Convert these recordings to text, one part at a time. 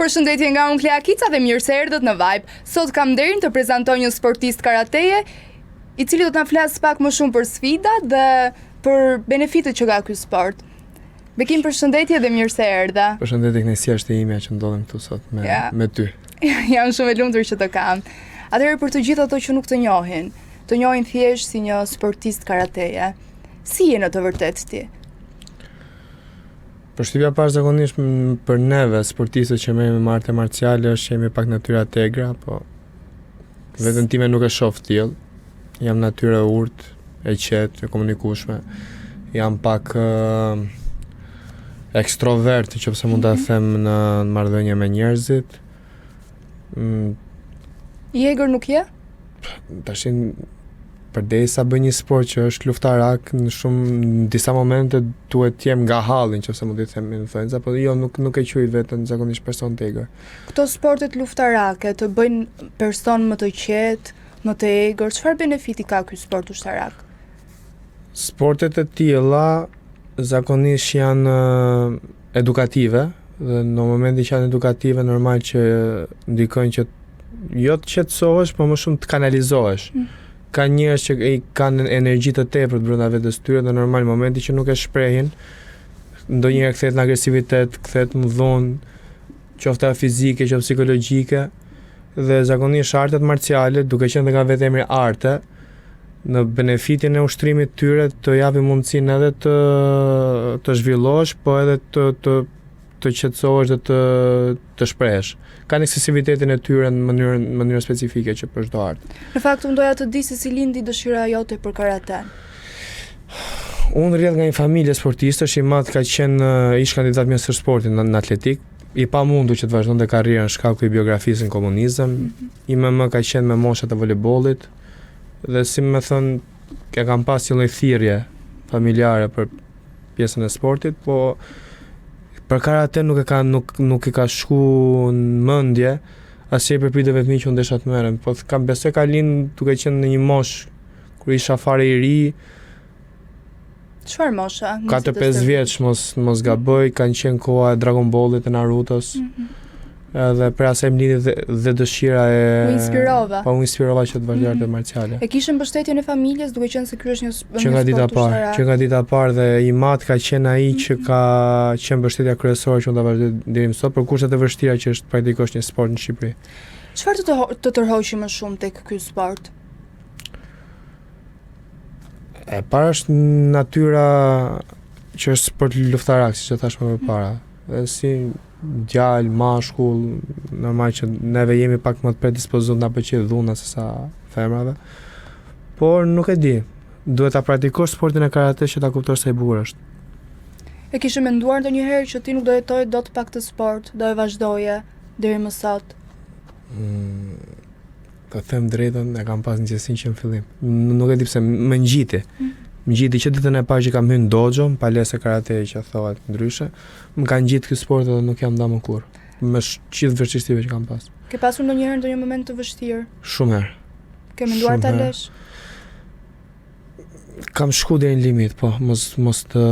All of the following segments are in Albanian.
Përshëndetje nga unë Klea Kica dhe mirë se erdhët në Vibe. Sot kam nderin të prezantoj një sportist karateje, i cili do të na flasë pak më shumë për sfida dhe për benefitet që ka ky sport. Bekim, përshëndetje dhe mirë se erdha. Përshëndetje, kënaqësia është e imja që ndodhem këtu sot me ty. Jam shumë e lumtur që të kam. Atëherë, për të gjithë ato që nuk të njohin thjesht si një sportist karateje. Si je në të vërtetë ti? Përshtypja zakonisht për neve, sportistët që merremi me arte marciale, është që jemi pak natyra tegra, po vetën time nuk e shoh tillë. Jam natyrë e urtë, e qetë, e komunikueshme. Jam pak ekstrovert, nëse mund ta them, në marrëdhënie me njerëzit. I egër nuk je? Tashin përderisa bëj një sport që është luftarak, në disa momente duhet të jem nga halli, nëse mund të them influenza, por jo, nuk e quaj veten zakonisht person tegër. Këto sportet luftarake të bëjnë person më të qetë, më të egër, çfarë benefiti ka ky sport ushtarak? Sportet e tilla zakonisht janë edukative, dhe në momentin që janë edukative normal që ndikojnë që jo të qetësohesh, por më shumë të kanalizohesh. Ka njerëz që kanë energji të tepërt brenda vetes tyre dhe normal momenti që nuk e shprehin, ndonjëherë kthehet në agresivitet, kthehet në dhunë, qoftë fizike, qoftë psikologjike, dhe zakonisht artet marciale, duke qenë nga vetemri arte, në benefitin e ushtrimit tyre të japi mundësinë edhe të zhvillohesh, po edhe të qetësohesh dhe të shprehesh. Kanë eksesivitetin e tyre në mënyrë specifike që për çdo art. Në fakt, unë doja të di se si lindi dëshira jote për karate. Unë rrjedh nga një familje sportistësh, i madh ka qenë ish kandidat mjesër sportit në atletik, i pamundur që të vazhdonte karrierën shkaku i biografisë në komunizëm. IMM ka qenë me moshat e voleybollit dhe si më thon, e kam pas një lloj thirrje familjare për pjesën e sportit, po për karate nuk i ka shku në mendje, asnjë përpritje vetëm që unë desha të merrem, po besoj ka lind duke qenë në një moshë kur isha fare i ri. Çfarë mosha? 4-5 vjeç mos gaboj, kanë qenë koha e Dragon Ballit, e Narutos. Edhe për asaj më lindi dhe dëshira e... U inspirova. Po u inspirova që të vazhdoj artet marciale. E kishën mbështetjen e familjes, duke qenë se ky është një sport ushtarak. Që nga dita parë dhe i madh ka qenë ai që ka qenë mbështetja kryesore që unë ta vazhdoj deri më sot, për kushtet e vështira që është praktikosh një sport në Shqipëri. Çfarë të tërhoqi më shumë tek ky sport? E para është natyra që është sport luftarak, siç e thash më parë. Dhe si djalë, mashkull, normal që neve jemi pak më të predispozuar na pëlqej dhuna se sa femrave. Por nuk e di. Duhet ta praktikosh sportin e karate që ta kuptosh se i bukur është. E kishe menduar ndonjëherë që ti nuk do jetoje dot pa këtë sport, do e vazhdoje deri më sot? Të them drejtën, e kam pas ngjësinë që në fillim. Nuk e di pse më ngjiti. Më gjiti që ditën e parë që kam hyrë në dojo, në palesë karate që thohet ndryshe, më ka ngjitë ky sport dhe nuk jam ndamë kurrë. Me gjithë vështirësive që kam pas. Ke pasur ndonjëherë moment të vështirë? Shumë herë. Ke menduar ta lësh? Kam shku deri në limit, po, mos të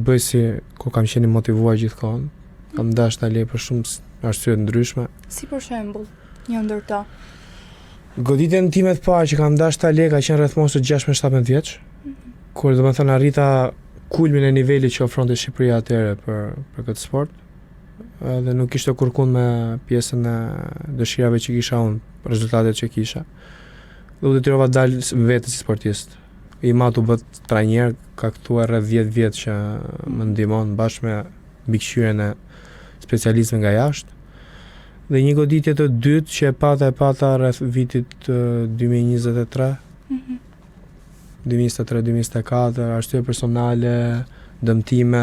bëj si kur kam qenë motivuar gjithkohon. Kam dashur ta lej për shumë arsye të ndryshme. Si për shembull, një ndër to. Goditjen time të parë që kam dashur ta lej ka qenë rreth moshës 16-17 vjeç. Kur do të thënë arrita kulmin e nivelit që ofronte Shqipëria atëherë për këtë sport, dhe nuk kishte kurkun me pjesën e dëshirave që kisha unë, rezultatet që kisha. Dhe u detyrova të dal vetë si sportist. I madh u bë trajner, ka këtuar rreth 10 vjet që më ndihmon bashkë me mbikëqyrjen e specialistëve nga jashtë. Dhe një goditje të dytë që e pata rreth vitit 2023. 2023-2024, arsye personale, dëmtime,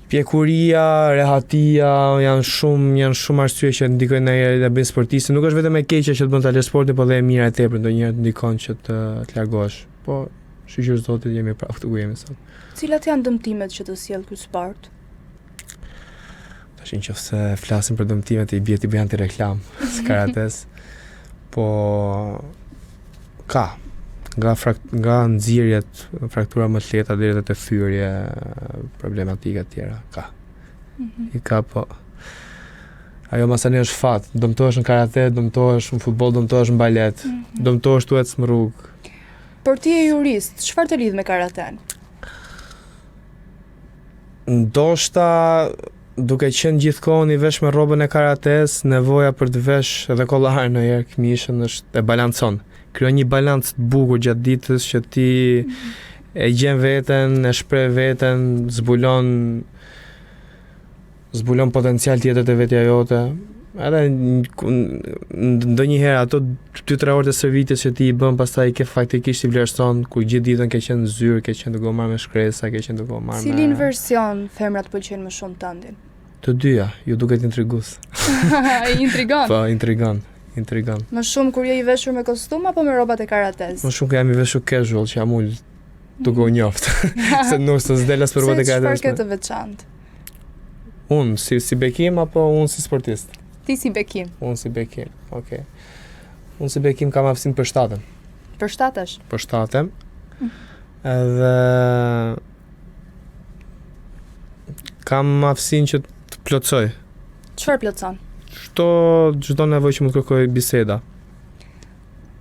pjekuria, rehatia, janë shumë arsye që ndikojnë ndonjëherë të bëjnë sportistë. Nuk është vetëm e keqja që të bën ta lësh sportin, por edhe e mira e tepër ndonjëherë ndikon që të largohesh. Po, shqyrë zotit jemi prapë këtu ku jemi sot. Cilat janë dëmtimet që të sjell ky sport? Tashin nëse flasim për dëmtimet i bie ti bëj anti-reklam së karates. Po nga nxirjet, fraktura më të lehta deri te thyrje, problematika të tjera ka. I ka po. Ajo masani është fat, dëmtohesh në karate, dëmtohesh në futboll, dëmtohesh në balet, dëmtohesh tu ecë në rrugë. Por ti je jurist, çfarë të lidh me karaten? Ndoshta duke qenë gjithkohën i vesh me rrobën e karates, nevoja për të vesh edhe kollar në herë këmishën është e balancon. Krijon një balancë të bukur gjatë ditës që ti e gjen veten, e shpreh veten, zbulon potencial tjetër të vetja jote. Edhe ndonjëherë ato 2-3 orë të servitjes që ti i bën, pastaj ke faktikisht i vlerëson, ku gjithë ditën ke qenë zyrë, ke qenë duke u marrë me shkresa, ke qenë duke u marrë me... Cilin version femrat pëlqejnë më shumë tandin? Të dyja, ju duket intrigues. Intrigon. Po, intrigon. Më shumë kur je i veshur me kostum apo me rrobat e karates? Më shumë kur jam i veshur casual, që jam ul duke u njoftë. Se nuk të zdelas për rrobat e karates. Çfarë ke të veçantë? Unë si bekim apo unë si sportist? Ti si bekim. Unë si bekim, okay. Unë si bekim kam aftësinë për shtatem. Për shtatesh? Për shtatem. Edhe kam aftësinë që të plotësoj. Çfarë plotson? Çdo nevojë që më kërkoj biseda.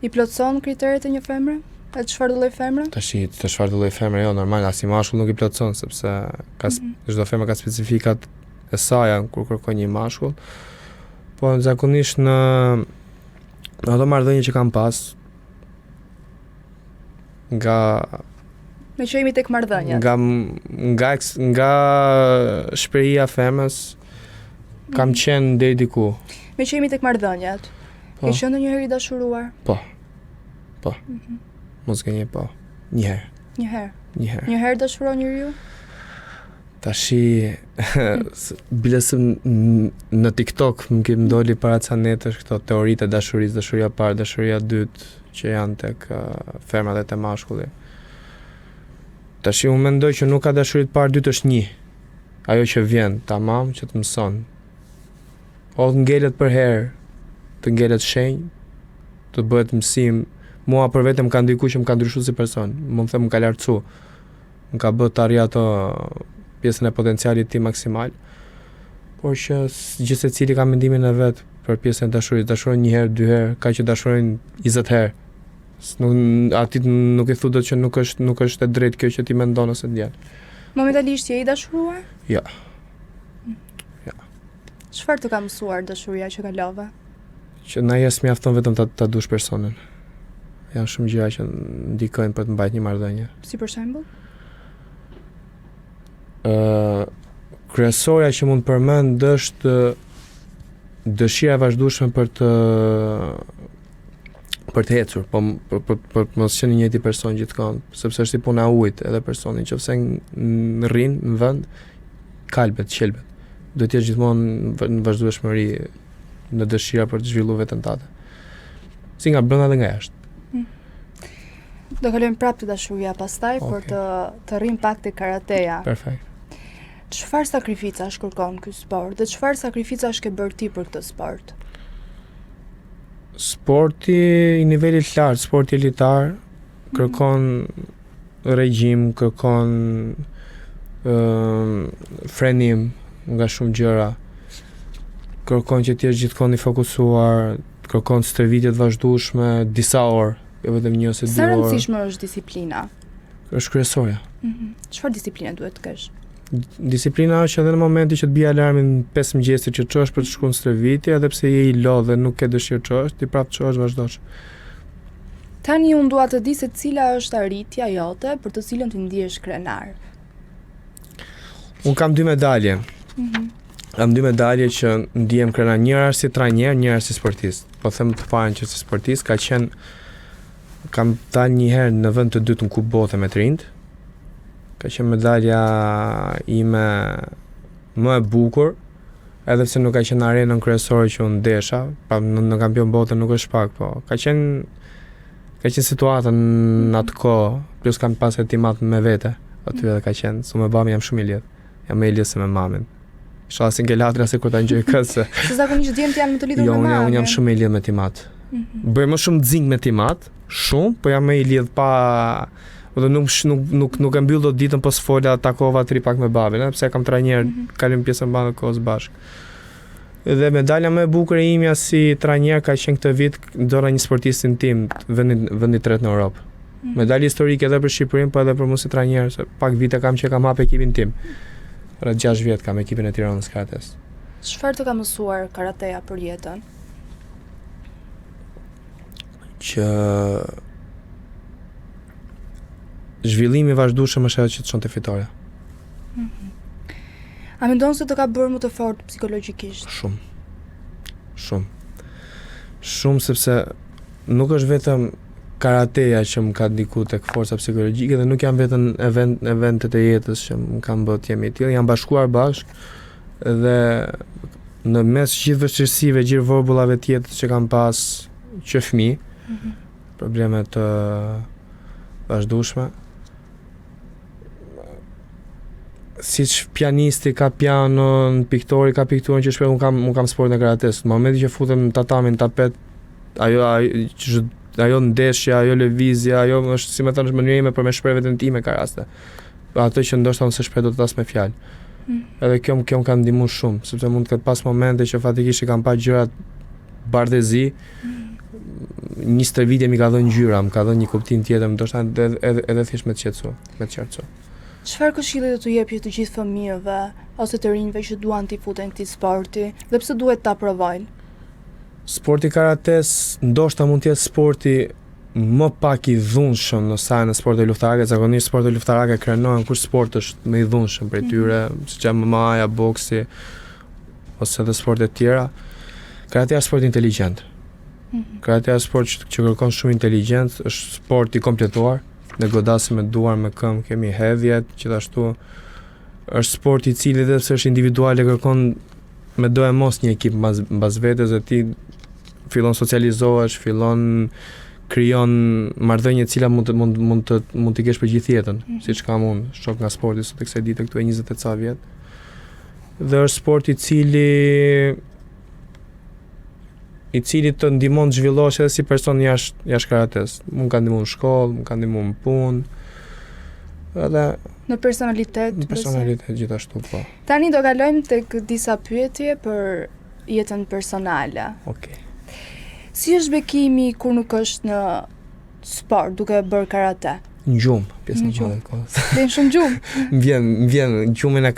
I plotson kriteret e një femre? E çfarë do lloj femre? Të çfarë do lloj femre, jo, normal, as i mashkull nuk i plotson, sepse çdo femër ka specifikat e saj kur kërkon një mashkull. Po zakonisht në ato marrëdhënie që kam pas nga Me që jemi tek marrëdhëniet. Nga shprehja femës kam qenë deri diku. Me që jemi tek marrëdhëniet. Ke qenë ndonjëherë i dashuruar? Po. Mos gënjej, po. Një herë. Një herë dashuron njeriu? Tashi, bilesëm në TikTok më doli para ca netësh këto teoritë e dashurisë, dashuria parë, dashuria dytë, që janë tek femrat dhe te mashkulli. Tashi unë mendoj që nuk ka dashuri të parë, dytë është një. Ajo që vjen, tamam, që të mëson. O të ngelet për herë, të ngelet shenjë, të bëhet mësim. Mua për vetëm ka ndiku që më ka ndryshuar si person. Më them më ka lartësu. Më ka bërë të arrij ato pjesën e potencialit tim maksimal, por që gjithse cili ka mendimin e vet për pjesën e dashurisë. Dashurojnë një herë, 2 herë, ka që dashurojnë 20 herë. Atit nuk i thu dot që nuk është e drejtë kjo që ti mendon ose ndjen. Momentalisht je i dashuruar? Ja. Çfarë të ka mësuar dashuria që kalove? Që na jes mjafton vetëm ta dush personin. Janë shumë gjëra që ndikojnë për të mbajtur një marrëdhënie. Si për shembull? Kryesorja që mund përmend është dëshira e vazhdueshme për të ecur, po për mos qenë një njëjti person gjithkohon, sepse është si puna e ujit, edhe personi nëse rrin në vend, kalbet, qelbet. Do të jesh gjithmonë në vazhdueshmëri në dëshira për të zhvilluar veten tënde. Si nga brenda dhe nga jashtë. Do kalojmë prapë te dashuria pastaj, por të rrim pak te karateja. Perfekt. Çfarë sakrificash kërkon ky sport dhe çfarë sakrificash ke bërë ti për këtë sport? Sporti i nivelit lart, sporti elitar, kërkon regjim, kërkon frenim nga shumë gjëra. Kërkon që ti jesh gjithkohon i fokusuar, kërkon stërvitje të vazhdueshme, disa orë, jo vetëm 1 ose 2 orë. Sa rëndësishme është disiplina? Është kryesorja. Çfarë disipline duhet të kesh? Disiplina është edhe në momenti që të bie alarmin 5 mëngjesit që çosh për të shkuar në stërvitje, edhe pse je i lodh dhe nuk ke dëshirë çosh, ti prapë çosh vazhdosh. Tani unë dua të di se cila është arritja jote për të cilën të ndihesh krenar. Unë kam 2 medalje. Kam 2 medalje që ndihem krenar, njëra është si trajner, njëra si sportist. Po them të parën që si sportist kam dalë një herë në vend të dytë në Kupë Bote me trind. Ka qenë medalja ime më e bukur, edhe pse nuk ka qenë arenën kryesore që unë ndesha, pa në kampion bote nuk është pak, po ka qenë situata në atë kohë, plus kam pas hetimat me vete, aty edhe ka qenë, su me bami jam shumë i lidh, jam me i lidh se me mamin. Shoha si ngelatra se kur ta ngjoj kësë. Se zakonisht djemtë janë më të lidhur me mamin. Jo, unë jam shumë i lidh me timat. Bëj më shumë dzing me timat, shumë, po jam më i lidh pa Dhe nuk e mbyll dot ditën, po s'fola, takova tri pak me babin, pse kam trajner, kalim pjesën mbanë kohës bashkë. Dhe medalja më e bukur e imja si trajner ka qenë këtë vit dora një sportistin tim vendit tret në Europë. Medalje historike edhe për Shqipërinë, po edhe për mua si trajner, se pak vite kam që kam hap ekipin tim. Rreth 6 vjet kam ekipin e Tiranës karates. Çfarë të ka mësuar karateja për jetën? Që zhvillimi i vazhdueshëm është ajo që të çon te fitoria. A mendon se të ka bërë më të fortë psikologjikisht? Shumë sepse nuk është vetëm karateja që më ka ndikuar tek forca psikologjike dhe nuk janë vetëm eventet e jetës që më kanë bërë të jem i tillë, janë bashkuar bashkë dhe në mes gjithë vështirësive, gjithë vorbullave të jetës që kam pas që fëmijë, probleme të vazhdueshme. Siç pianisti ka pianon, piktori ka pikturën që shpejt unë kam sportin e karates. Në momentin që futem në tatamin, tapet, ajo ndeshja, ajo lëvizja, ajo është, si më thënë, është mënyra ime për me shpreh veten time ka raste. Ato që ndoshta unë se shpreh do të tas me fjalë. Edhe kjo më ka ndihmuar shumë, sepse mund të ketë pas momente që fatikisht i kam pa gjërat bardhëzi. 20 vite mi ka dhënë ngjyra, më ka dhënë një kuptim tjetër, ndoshta edhe thjesht me të qartësuar. Çfarë këshilli do t'u jepje të gjithë fëmijëve ose të rinjve që duan t'i futen këtij sporti dhe pse duhet ta provojnë? Sporti karates ndoshta mund të jetë sporti më pak i dhunshëm në sajën e sporteve luftarake. Zakonisht sportet luftarake krenohen kur sport është më i dhunshëm prej tyre, siç MMA-ja, boksi ose edhe sportet tjera. Karatea është sport inteligjent. Karatea është sport që kërkon shumë inteligjencë, është sport i kompletuar. Ne godasim me duar, me këmbë, kemi hedhjet, gjithashtu është sport i cili edhe pse është individual e kërkon me do e mos një ekip mbas vetes dhe ti fillon socializohesh, fillon krijon marrëdhënie të cilat mund të kesh për gjithë jetën, siç kam unë, shok nga sporti sot kësaj dite këtu e 20 ca vjet. Dhe është sport i cili të ndihmon të zhvillohesh edhe si person jashtë karates. Mund ka ndihmuar në shkollë, mund ka ndihmuar në punë. Edhe në personalitet. Në personalitet gjithashtu po. Tani do kalojmë tek disa pyetje për jetën personale. Okej. Si është bekimi kur nuk është në sport duke bërë karate? Në gjumë, pjesën e madhe të kohës. Vjen shumë gjumë. Më vjen gjumin e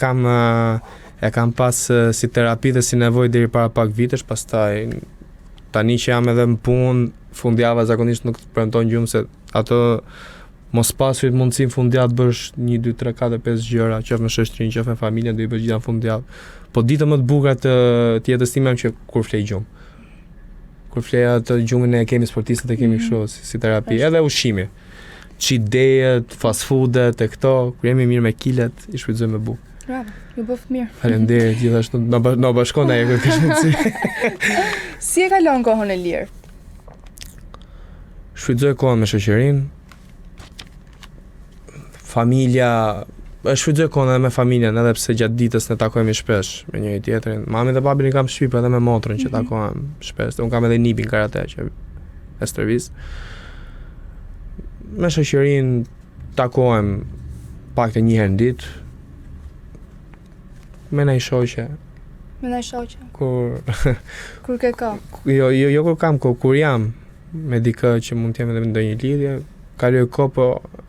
kam pas si terapi dhe si nevojë deri para pak vitesh, pastaj tani që jam edhe në punë, fundjava zakonisht nuk të premton gjumë se ato mos pasurit mundësin fundjavë të bësh 1, 2, 3, 4, 5 gjëra, qoftë me shoqërinë, qoftë me familjen, do i bësh gjithë në fundjavë. Po ditën më të bukura të jetës time që kur flej gjumë. Kur flej atë gjumin e kemi sportistët e kemi kështu si terapi, edhe ushqimi. Çidejet, fast foodet e këto, kur jemi mirë me kilet, i shfrytëzojmë me bukë. Bravo, ju bëf mirë. Faleminderit, gjithashtu na bashkon ajo kur kesh mundësi. Si e kalon kohën e lirë? Shfrytëzoj kohën me shoqërinë. Familja, shfrytëzoj kohën edhe me familjen, edhe pse gjatë ditës ne takohemi shpesh me njëri tjetrin. Mamin dhe babin i kam shtëpi, por edhe me motrën që takohem shpesh. Unë kam edhe nipin karate që e stërvis. Me shoqërinë takohem paktën një herë në ditë. Me ndaj shoqe. Kur ke ka? Jo kur kam kohë, kur jam me dikë që mund të jem edhe në ndonjë lidhje, kaloj kohë, po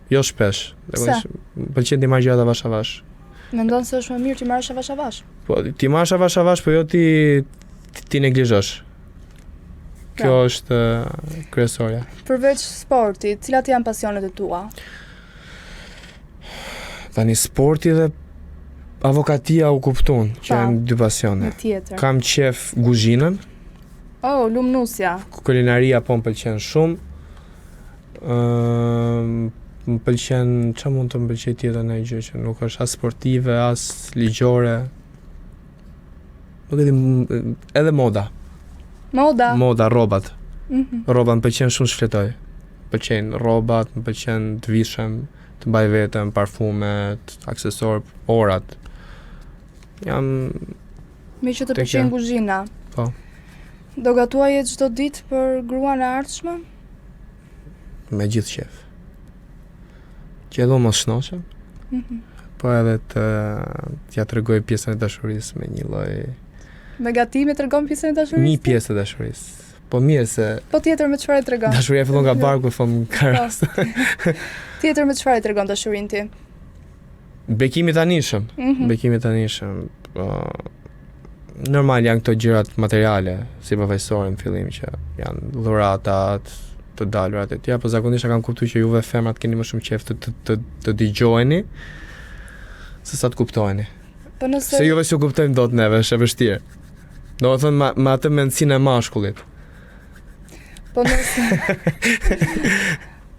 jo shpesh. Pse? Pëlqen të marr gjërat avash avash. Mendon se është më mirë të marrësh avash avash? Po ti marrësh avash avash, po jo ti neglizhosh. Kjo është kryesorja. Përveç sportit, cilat janë pasionet e tua? Tani sporti dhe avokatia u kupton që janë dy pasione. Kam qef guzhinën. Oh, lumnusja. Kulinaria po më pëlqen shumë. Më pëlqen, çfarë mund të më pëlqej tjetër në gjë që nuk është as sportive, as ligjore. Nuk e di, edhe moda. Moda, rrobat. Rrobat më pëlqen shumë shfletoj. Pëlqen rrobat, më pëlqen të vishem, të mbaj veten, parfumet, aksesorë, orat. Me që të pëlqen kuzhina. Po. Do gatuaje çdo ditë për gruan e ardhshme? Me gjithë qef. që edhe mos shnoshem, po edhe t'ja tregoj pjesën e dashurisë me një lloj Me gatime tregon pjesën e dashurisë? një pjesë të dashurisë. Po mirë se Po tjetër me çfarë tregon? dashuria fillon nga barku, thon ka rast. Tjetër me çfarë tregon dashurinë ti? Bekimi tanishëm. Bekimi tanishëm. Normal janë këto gjërat materiale, si përfaqësore në fillim që janë dhuratat, të dalurat e tjera, po zakonisht kam kuptuar që juve femrat keni më shumë qejf të dëgjojeni se sa të kuptojeni. Po nëse Se juve s'u kuptojmë dot neve, është e vështirë. Domethënë me atë mendsinë e mashkullit. Po nëse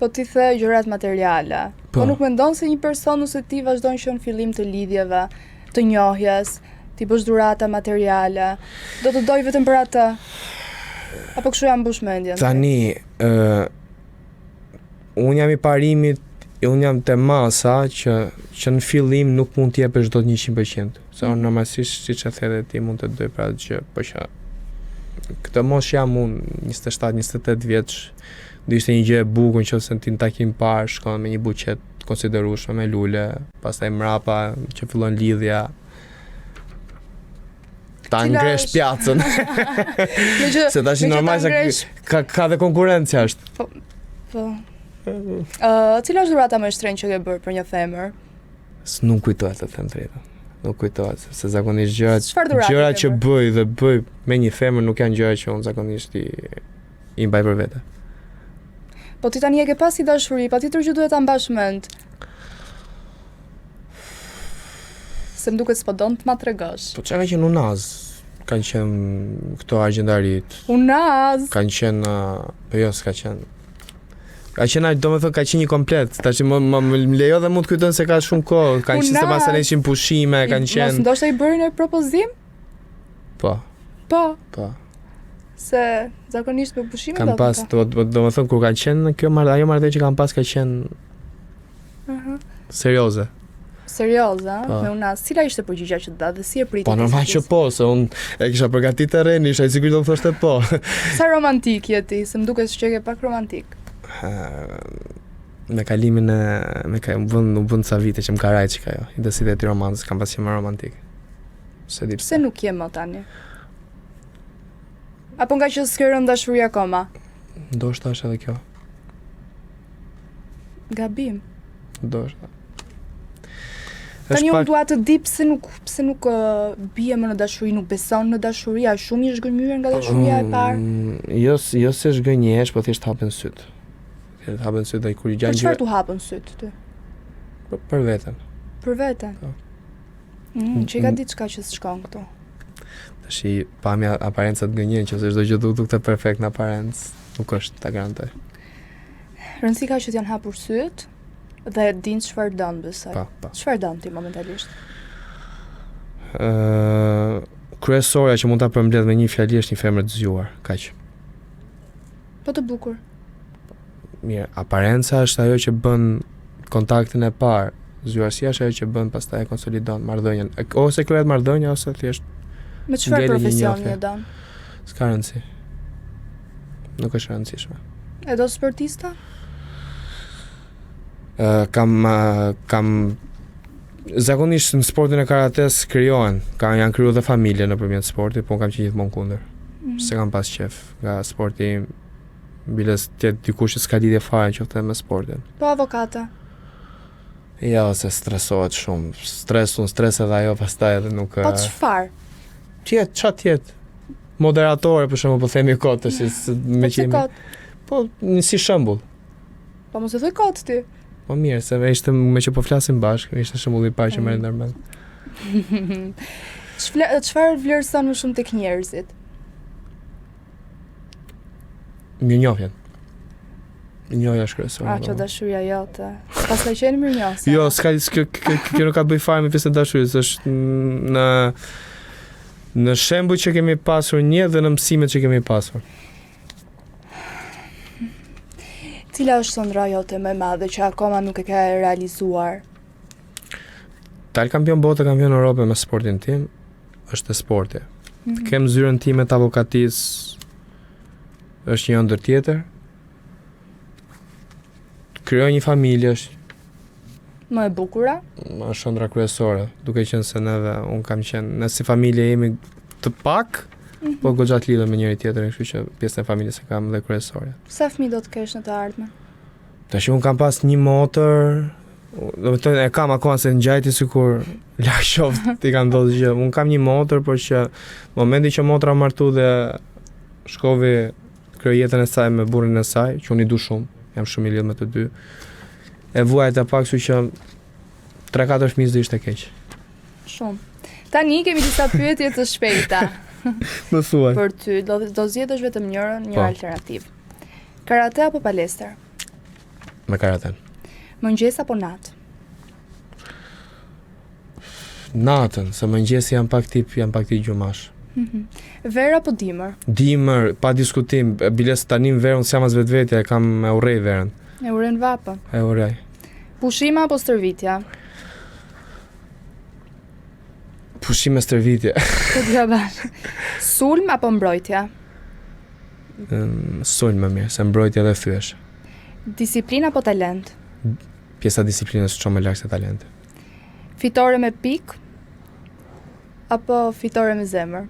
Po ti the gjërat materiale. Po nuk mendon se një person ose ti vazhdon që në fillim të lidhjeve, të njohjes, ti bësh dhurata materiale, do të doj vetëm për atë? Apo kështu jam mbush mendjen? Tani, unë jam i parimit, unë jam te masa që në fillim nuk mund t'jepesh dot 100%. Se unë normalisht siç e the ti mund të doj për atë gjë, po që këtë mosh jam unë 27-28 vjeç, do ishte një gjë e bukur nëse ti në takim parë shkon me një buqet konsiderueshme me lule, pastaj mrapa që fillon lidhja ta ngresh pjacën. Se tash normal ka dhe konkurrencia është. Po. Cila është dhurata më e shtrenjtë që ke bërë për një femër? Nuk kujtohet të them drejtën. Nuk kujtohet, se zakonisht gjërat që bëj me një femër nuk janë gjëra që unë zakonisht i mbaj për vete. Po ti tani e ke pasi dashuri, patjetër që duhet ta mbash mend. Se më duket s'po don të ma tregosh. Po çka ka qenë unaz? Kanë qenë këto agjendarit. Unaz. Kanë qenë, po jo s'ka qenë. Ka qenë, domethënë ka qenë një komplet. Tash më lejo dhe mund të kujton se ka shumë kohë. Kanë qenë se pas ne ishin pushime, kanë qenë. Mos ndoshta i bëri në propozim? Po. Po. Se zakonisht me pushime kanë pas, domethënë kur kanë qenë ajo marrëdhënie që kanë pas ka qenë serioze. Serioze, me unas. Cila ishte përgjigjja që dha dhe si e priti? Po normal që po, se unë e kisha përgatitur terrenin, isha i sigurt do të thoshte po. Sa romantik je ti? Se më duket që je pak romantik. Me kalimin u bën ca vite që më ka rajt çka ajo. Identiteti e ti romancës kam pas qenë më romantik. Pse nuk je më tani? Apo nga që s'ke rënë dashuri akoma? Ndoshta është edhe kjo. Gabim. Ndoshta. Tani unë dua të di pse nuk bie më në dashuri, nuk beson në dashuri, a shumë i zhgënjur nga dashuria e parë? Jo se zhgënjesh, po thjesht hapen syt. Thjesht hapen syt ai kur gjë. Çfarë tu hapën syt ty? Për veten. Për veten. Po. Që ka diçka që s'shkon këtu. Tash i pamja aparenca të gënjen, që çdo gjë duket të perfekt në aparencë, nuk është, ta garantoj. Rëndësi ka që t'janë hapur syt dhe e din çfarë don besoj. Po. Çfarë don ti momentalisht? Kryesorja që mund ta përmbledh me një fjali është një femër të zgjuar, kaq. Po të bukur. Mirë, aparenca është ajo që bën kontaktin e parë. Zgjuarësia është ajo që bën pastaj konsolidon marrëdhënien. Ose krijohet marrëdhënia ose thjesht me çfarë profesioni e don? S'ka rëndësi. Nuk është rëndësishme. E do sportista? Kam zakonisht në sportin e karates krijohen, janë krijuar dhe familje nëpërmjet sportit, po kam qenë gjithmonë kundër. Se kam pas qef nga sporti, biles tjetë dikush që s'ka lidhje fare qoftë me sportin. Po avokata? Ja, se stresohet shumë. Stres edhe ajo pastaj edhe nuk. Po çfarë? Tjetë. Moderatore për shembull, po themi kot tash me qenë. Po si shembull. Po mos e thoj kot ti. Po mirë, se ishte me që po flasim bashkë, ishte shembulli i parë që merr ndërmend. Çfarë vlerëson më shumë tek njerëzit? Mirënjohjen. Mirënjohja është kryesore. Që dashuria jote. Pastaj qenë mirënjohës. Jo, kjo nuk ka bëj fare me pjesën e dashurisë, është në shembuj që kemi pasur një dhe në mësimet që kemi pasur. Cila është ëndra jote më e madhe që akoma nuk e ka realizuar? Dal kampion bote, kampion Europe me sportin tim, është e sporti. Të kem zyrën time të avokatisë është një ëndër tjetër. Të krijoj një familje është Më e bukura? Është ëndra kryesore, duke qenë se unë kam qenë, ne si familje jemi të pak, po goxha të lidhur me njëri tjetrin, kështu që pjesën e familjes e kam dhe kryesore. Sa fëmijë do të kesh në të ardhmen? Tash unë kam pas një motor, do të thënë e kam akoma se ngjajti sikur la qoft ti ka ndodhur gjë. Unë kam një motor, por që momenti që motra martu dhe shkovi krijoi jetën e saj me burrin e saj, që unë i du shumë, jam shumë i lidhur me të dy. E vuajt e pak, kështu që 3-4 fëmijë do ishte keq. Shumë. Tani kemi disa pyetje të shpejta. Më thuaj. Për ty, do zgjedhësh vetëm një alternativë. Karate apo palestër? Me karaten. Mëngjes apo natë? Natën, se mëngjesi jam pak tip gjumash. Verë apo dimër? Dimër, pa diskutim, biles tani në verën s'jam as vetvetja, e kam e urrej verën. E uren vapën. E urrej. Pushime apo stërvitja? Pushime stërvitje. Këtë gjë bash. Sulm apo mbrojtja? Sulm më mirë, se mbrojtja dhe thyesh. Disiplinë apo talent? Pjesa disiplinës shumë më larg se talenti. Fitore me pik apo fitore me zemër?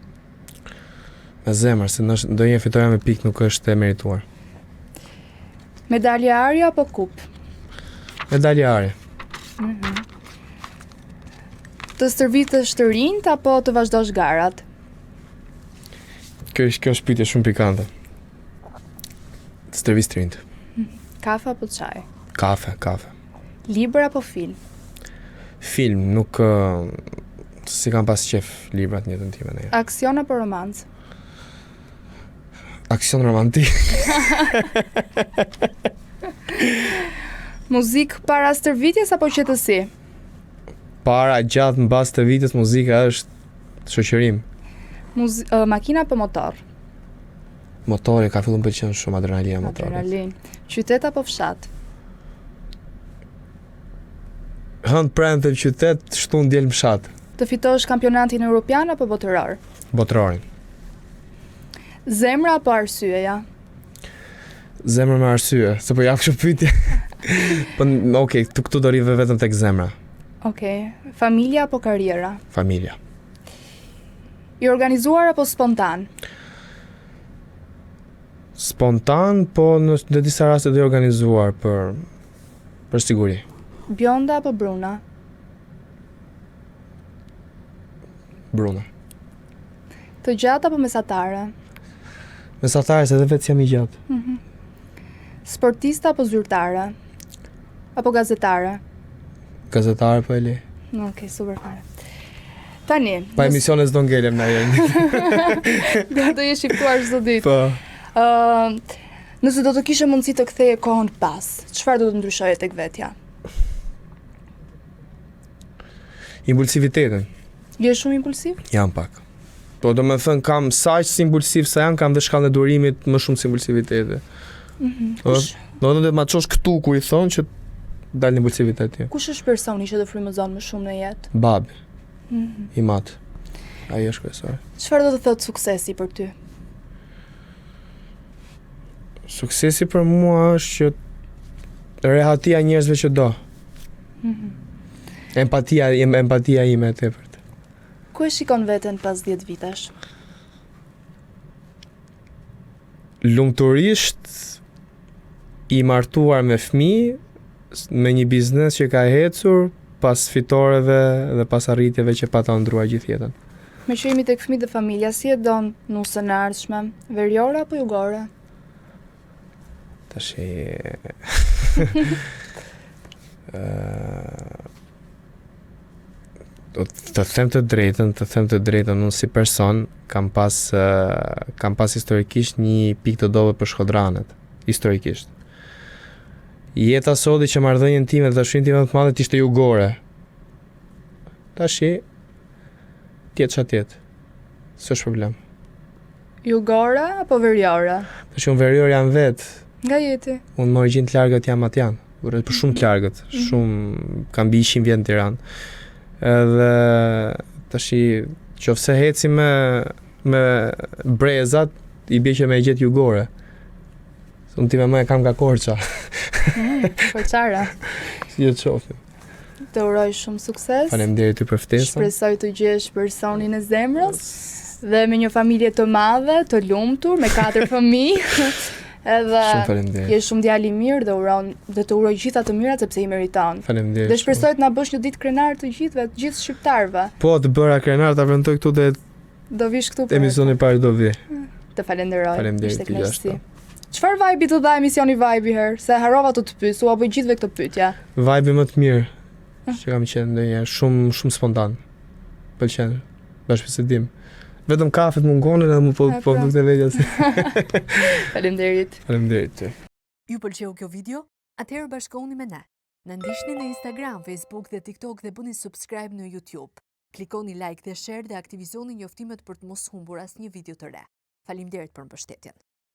Me zemër, se ndonjëherë fitoria me pik nuk është e merituar. Medalja ari apo kup? Medalja ari. Të stërvitësh të rinjt apo të vazhdosh garat? Kjo është pyetje shumë pikante. Të stërvis të rinjt. Kafe apo çaj? Kafe. Libër apo film? Film, nuk si kam pas qef librat në jetën time. Aksion apo romancë? Aksion romantik. Muzikë para stërvitjes apo qetësi? Para, gjatë, mbas të vitës, muzika është shoqërim. Makina apo motor? Motori ka filluar të pëlqen shumë adrenalina motorit. Adrenalin. Qytet apo fshat? Hënd pranë të qytet, shtun diel fshat. Të fitosh kampionatin evropian apo botëror? Botërorin. Zemra apo arsyeja? Zemra me arsye, se po jap kështu pyetje. Po okay, këtu do rive vetëm tek zemra. Okej. Familja apo karriera? Familja. I organizuar apo spontan? Spontan, po në disa raste dhe organizuar për siguri. Bjonda apo bruna? Bruna. Të gjatë apo mesatare? Mesatare, se dhe vetë jam i gjatë. Sportista apo zyrtare? Apo gazetare? Gazetare po e li. Okej, super fare. Tani. Pa emisione s'do ngelem na herë. Do jesh shqiptuar çdo ditë. Po. Nëse do të kishe mundësi të ktheje kohën pas, çfarë do të ndryshoje tek vetja? Impulsivitetin. Je shumë impulsiv? Jam pak. Po do me thënë kam saq si impulsiv sa kam dhe shkallën e durimit më shumë si impulsiviteti. Do të ma çosh këtu ku i thonë që dalë impulsiviteti. Kush është personi që të frymëzon më shumë në jetë? Babi. I mat. Ai është kryesor. Çfarë do të thotë suksesi për ty? Suksesi për mua është që rehatia njerëzve që do. Empatia ime e tepërt. Ku e shikon veten pas 10 vitesh? Lumturisht i martuar me fëmijë, me një biznes që ka ecur pas fitoreve dhe pas arritjeve që pa ta ndruar gjithë jetën. Me që jemi tek fëmijët dhe familja, si e don nusën e ardhshme, veriore apo jugore? Tash të them të drejtën, unë si person kam pas historikisht një pikë të dobët për Shkodranet, historikisht. Jeta sodi që marrëdhënien time dhe dashurin time të madhe ishte jugore. Tashi tjetë që tjetë. S'është problem. Jugore apo veriore? Tash unë verior jam vetë. Nga jeti? Unë më origjinë të largët jam atjan. Për shumë të largët. Shumë kam mbi 100 vjet në Tiranë. Edhe tashi qofse heci me brezat i bie që me gjet jugore. Unë ti me më e kam nga Korça. Korçara. Si e qofim. Të uroj shumë sukses. Faleminderit ty për ftesën. Shpresoj të gjesh personin e zemrës dhe me një familje të madhe, të lumtur, me 4 fëmijë. Edhe Shumë faleminderit. je shumë djalë i mirë dhe të uroj gjitha të mirat sepse i meriton. Faleminderit. Dhe shpresoj të na bësh një ditë krenar të gjithëve, të gjithë shqiptarëve. Po, të bëra krenar ta premtoj këtu dhe Do vish këtu emisioni i parë do vi. Të falenderoj. Faleminderit, Ishte ti kënaqësi. gjashtë. Çfarë vibe të dha emisioni Vibe herë? Se harrova të pyes, u bëj gjithëve këtë pyetje. Vibe më të mirë që kam qenë ndonjëherë, shumë spontan. Pëlqen. Bashkëbisedim. Vetëm kafet mungonin edhe më po pra. dukte vetja se. Faleminderit. Faleminderit ty. Ju pëlqeu kjo video? Atëherë bashkohuni me ne. Na ndiqni në Instagram, Facebook dhe TikTok dhe bëni subscribe në YouTube. Klikoni like dhe share dhe aktivizoni njoftimet për të mos humbur asnjë video të re. Faleminderit për mbështetjen.